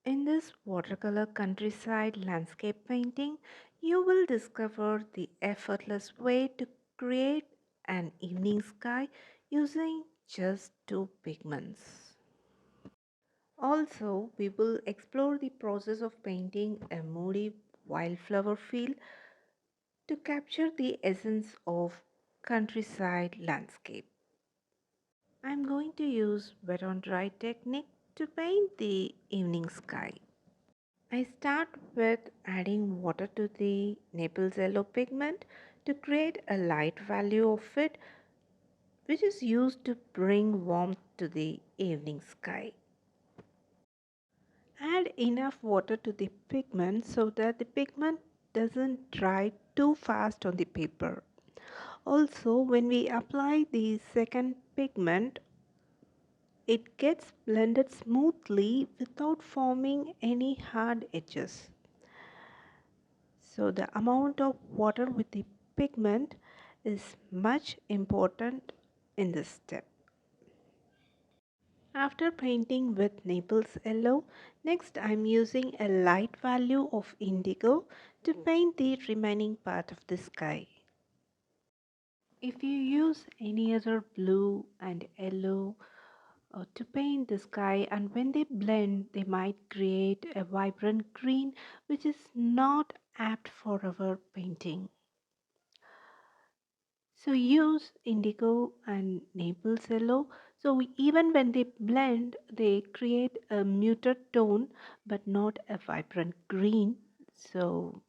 In this watercolor countryside landscape painting, you will discover the effortless way to create an evening sky using just two pigments. Also, we will explore the process of painting a moody wildflower field to capture the essence of countryside landscape. I'm going to use wet on dry technique to paint the evening sky. I start with adding water to the Naples yellow pigment to create a light value of it, which is used to bring warmth to the evening sky. Add enough water to the pigment so that the pigment doesn't dry too fast on the paper. Also, when we apply the second pigment, it gets blended smoothly without forming any hard edges. So the amount of water with the pigment is much important in this step. After painting with Naples yellow, next I am using a light value of indigo to paint the remaining part of the sky. If you use any other blue and yellow to paint the sky, and when they blend they might create a vibrant green which is not apt for our painting. So use indigo and Naples yellow. So even when they blend, they create a muted tone but not a vibrant green. So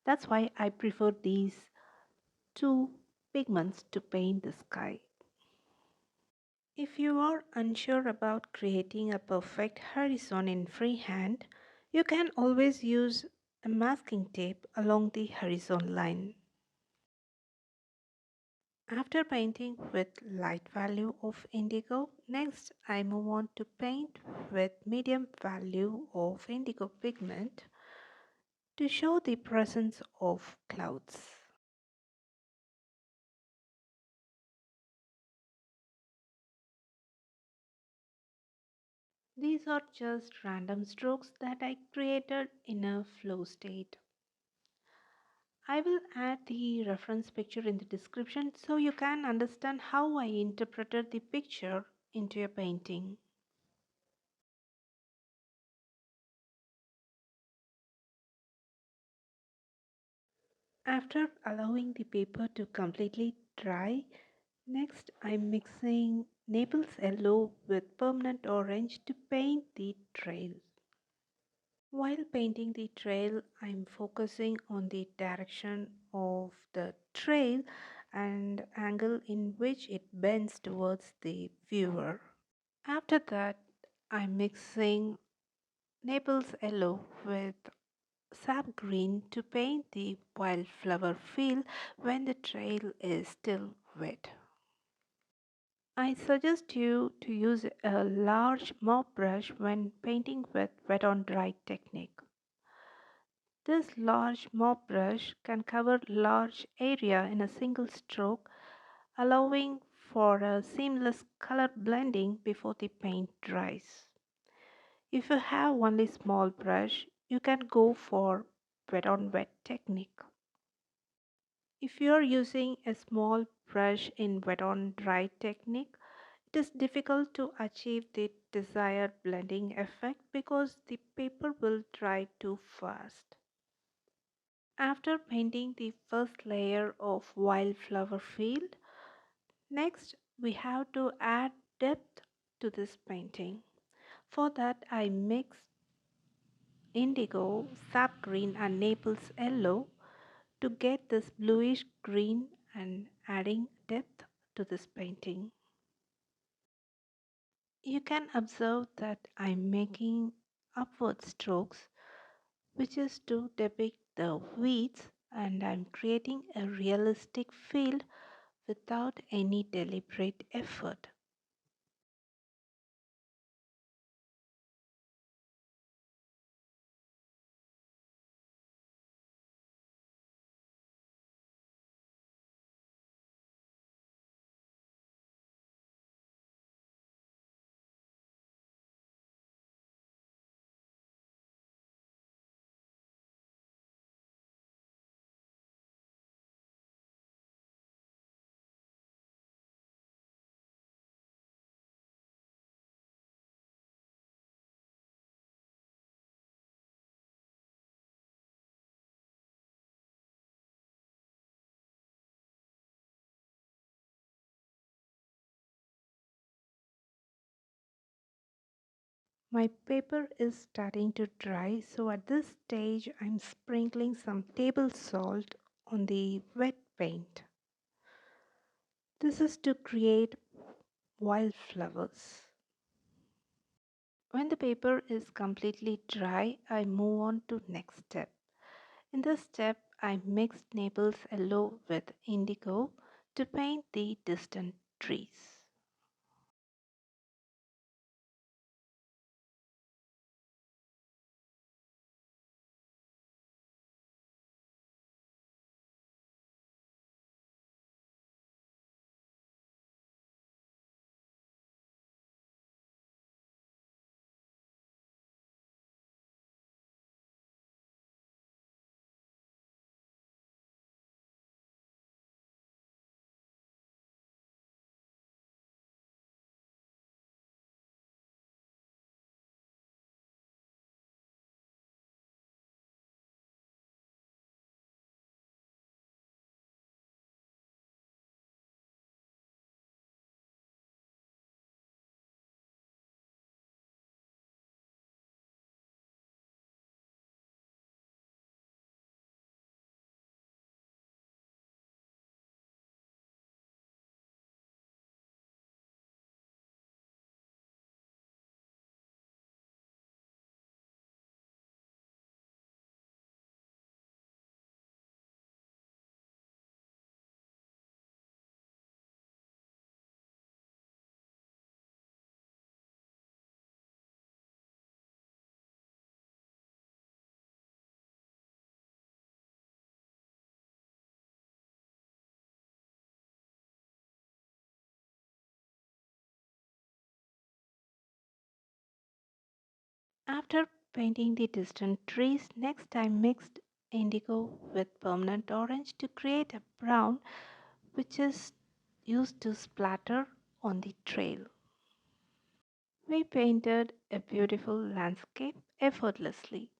that's why I prefer these two pigments to paint the sky. If you are unsure about creating a perfect horizon in freehand, you can always use a masking tape along the horizon line. After painting with light value of indigo, next I move on to paint with medium value of indigo pigment to show the presence of clouds. These are just random strokes that I created in a flow state. I will add the reference picture in the description so you can understand how I interpreted the picture into a painting. After allowing the paper to completely dry, next I'm mixing Naples yellow with permanent orange to paint the trail. While painting the trail, I'm focusing on the direction of the trail and angle in which it bends towards the viewer. After that, I'm mixing Naples yellow with sap green to paint the wildflower field when the trail is still wet. I suggest you to use a large mop brush when painting with wet on dry technique. This large mop brush can cover large area in a single stroke, allowing for a seamless color blending before the paint dries. If you have only small brush, you can go for wet on wet technique. If you are using a small brush in wet on dry technique, it is difficult to achieve the desired blending effect because the paper will dry too fast. After painting the first layer of wildflower field, next we have to add depth to this painting. For that I mix indigo, sap green and Naples yellow to get this bluish green and adding depth to this painting. You can observe that I'm making upward strokes which is to depict the weeds, and I'm creating a realistic field without any deliberate effort. My paper is starting to dry, so at this stage I'm sprinkling some table salt on the wet paint. This is to create wildflowers. When the paper is completely dry, I move on to next step. In this step, I mixed Naples yellow with indigo to paint the distant trees. After painting the distant trees, next I mixed indigo with permanent orange to create a brown which is used to splatter on the trail. We painted a beautiful landscape effortlessly.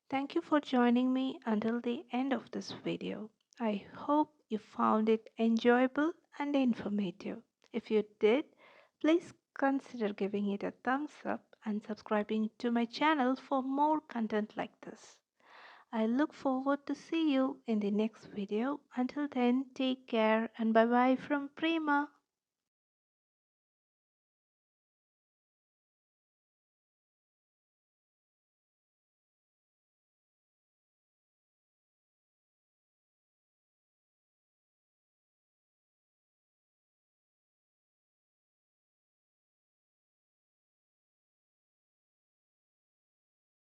Thank you for joining me until the end of this video. I hope you found it enjoyable and informative. If you did, please consider giving it a thumbs up and subscribing to my channel for more content like this. I look forward to see you in the next video. Until then, take care and bye bye from Prima.